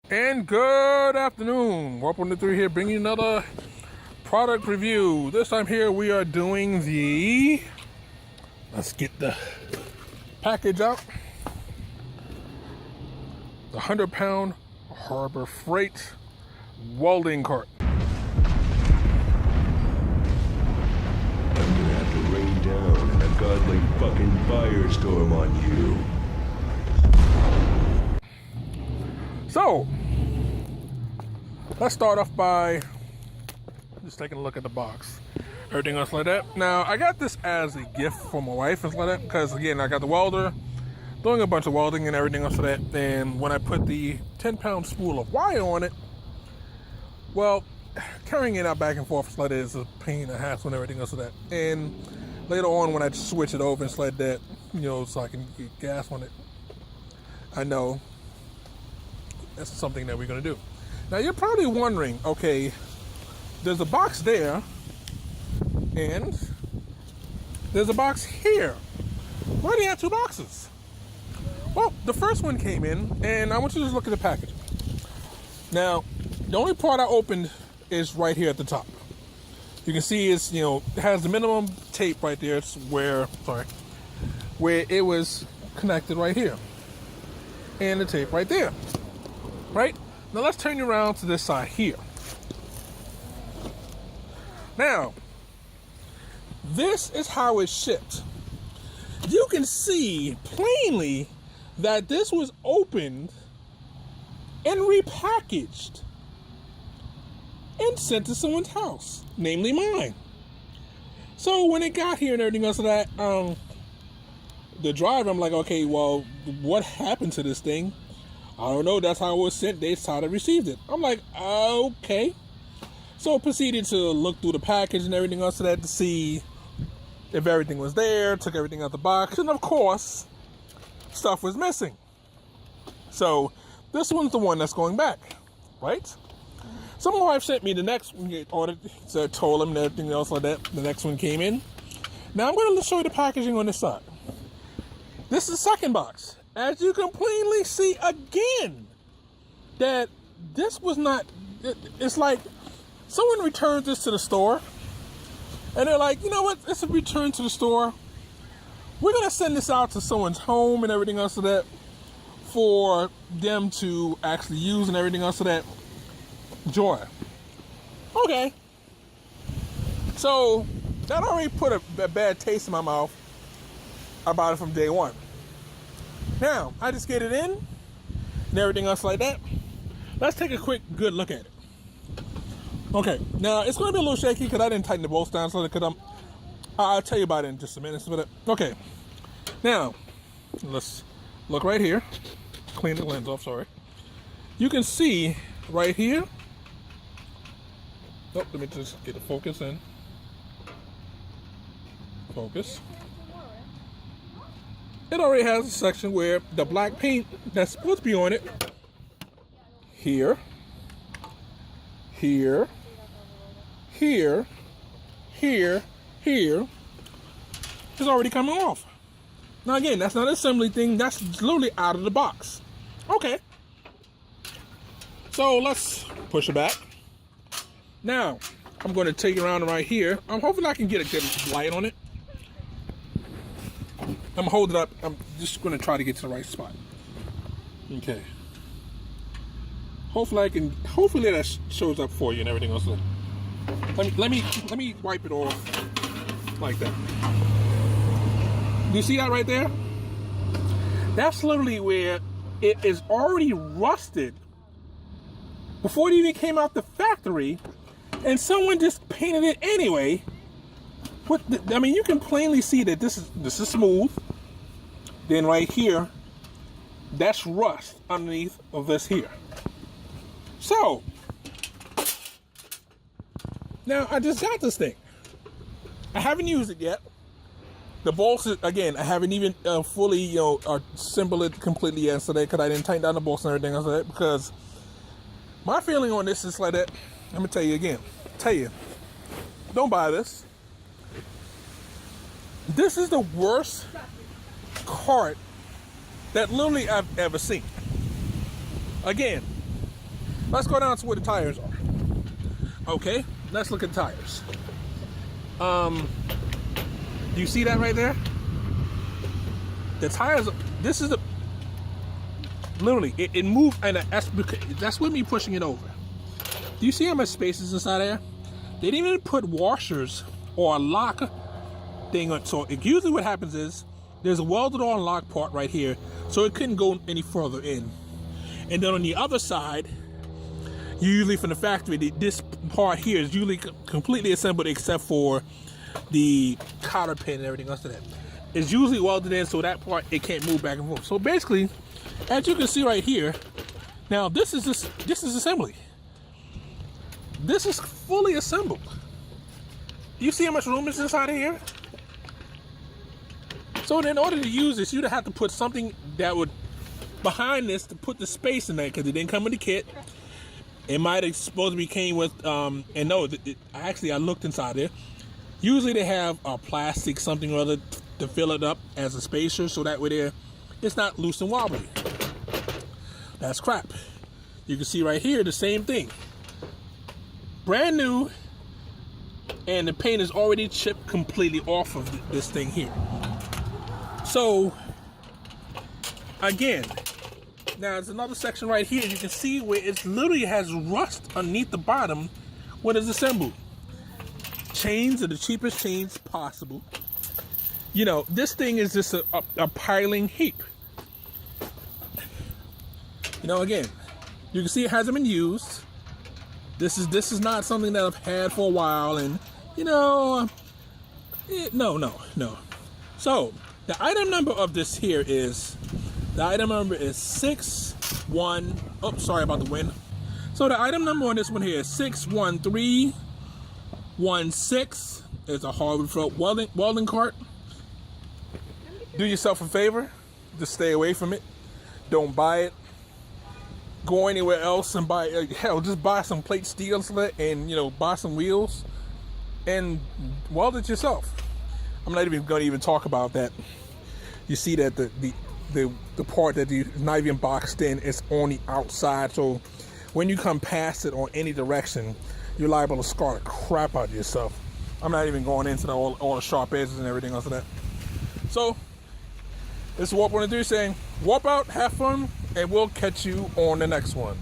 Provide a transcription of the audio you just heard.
And good afternoon. Welcome to 3 here, bringing you another product review. This time here we are doing the, let's get the package out, the 100-pound Harbor Freight welding cart. I'm gonna have to rain down a godly fucking firestorm on you. So, let's start off by just taking a look at the box. Everything else like that. Now, I got this as a gift for my wife and like that because, again, I got the welder, doing a bunch of welding and everything else like that. And when I put the 10-pound spool of wire on it, well, carrying it out back and forth like that is a pain in the ass and everything else like that. And later on, when I switch it over and like that, you know, so I can get gas on it, I know that's something that we're going to do. Now, you're probably wondering, okay, there's a box there, and there's a box here. Why do you have two boxes? Well, the first one came in, and I want you to just look at the package. Now, the only part I opened is right here at the top. You can see it's, you know, it has the minimum tape right there. It's where it was connected right here. And the tape right there. Right? Now let's turn you around to this side here. Now, this is how it's shipped. You can see plainly that this was opened and repackaged and sent to someone's house, namely mine. So when it got here and everything else of that, the driver, I'm like, okay, well, what happened to this thing? I don't know. That's how it was sent. That's how they received it. I'm like, okay. So I proceeded to look through the package and everything else of that to see if everything was there. Took everything out the box, and of course, stuff was missing. So this one's the one that's going back, right? So my wife sent me the next one. Ordered, so I told him and everything else like that. The next one came in. Now I'm going to show you the packaging on this side. This is the second box. As you can plainly see again, that this was not, it's like someone returned this to the store and they're like, you know what, it's a return to the store. We're going to send this out to someone's home and everything else of that for them to actually use and everything else of that. Joy. Okay. So that already put a bad taste in my mouth about it from day one. Now, I just get it in and everything else like that. Let's take a quick, good look at it. Okay, now it's going to be a little shaky because I didn't tighten the bolts down. So I'll tell you about it in just a minute. Okay, now let's look right here. Clean the lens off, sorry. You can see right here. Oh, let me just get the focus in. Focus. It already has a section where the black paint that's supposed to be on it, here, here, here, here, here, is already coming off. Now again, that's not an assembly thing, that's literally out of the box. Okay. So let's push it back. Now, I'm going to take it around right here. I'm hoping I can get a good light on it. I'm holding it up. I'm just going to try to get to the right spot. Okay. Hopefully that shows up for you and everything else. Let me wipe it off like that. Do you see that right there? That's literally where it is already rusted before it even came out the factory, and someone just painted it anyway. I mean, you can plainly see that this is smooth. Then right here, that's rust underneath of this here. So, now I just got this thing. I haven't used it yet. The bolts, again, I haven't even fully, you know, assembled it completely yesterday because I didn't tighten down the bolts and everything else like that. Because my feeling on this is like that. Let me tell you again. Don't buy this. This is the worst cart that literally I've ever seen. Again, Let's go down to where the tires are. Okay, let's look at the tires. Do you see that right there? The tires, this is the, literally, it moved, and that's with me pushing it over. Do you see how much space is inside there? They didn't even put washers or a lock thing on. So usually what happens is, there's a welded on lock part right here, so it couldn't go any further in. And then on the other side, usually from the factory, this part here is usually completely assembled except for the cotter pin and everything else to that. It's usually welded in, so that part, it can't move back and forth. So basically, as you can see right here, now this is assembly. This is fully assembled. Do you see how much room is inside of here? So in order to use this, you'd have to put something that would behind this to put the space in there, because it didn't come with the kit. It might have supposed to be came with, and no, actually I looked inside there. Usually they have a plastic something or other to fill it up as a spacer, so that way it's not loose and wobbly. That's crap. You can see right here the same thing. Brand new, and the paint is already chipped completely off of this thing here. So, again, now there's another section right here. You can see where it literally has rust underneath the bottom when it's assembled. Chains are the cheapest chains possible. You know, this thing is just a piling heap. You know, again, you can see it hasn't been used. This is not something that I've had for a while, and you know, no. So the item number of this here is, the item number is 61. Oh, sorry about the wind. So the item number on this one here is 61316. It's a hardwood float welding cart. Do yourself a favor, just stay away from it. Don't buy it. Go anywhere else and buy, hell, just buy some plate steel and, you know, buy some wheels and weld it yourself. I'm not even going to even talk about that. You see that the part that is not even boxed in is on the outside, so when you come past it on any direction, you're liable to scar the crap out of yourself. I'm not even going into all the sharp edges and everything else of that. So this is Warp 1 and 3 saying, warp out, have fun, and we'll catch you on the next one.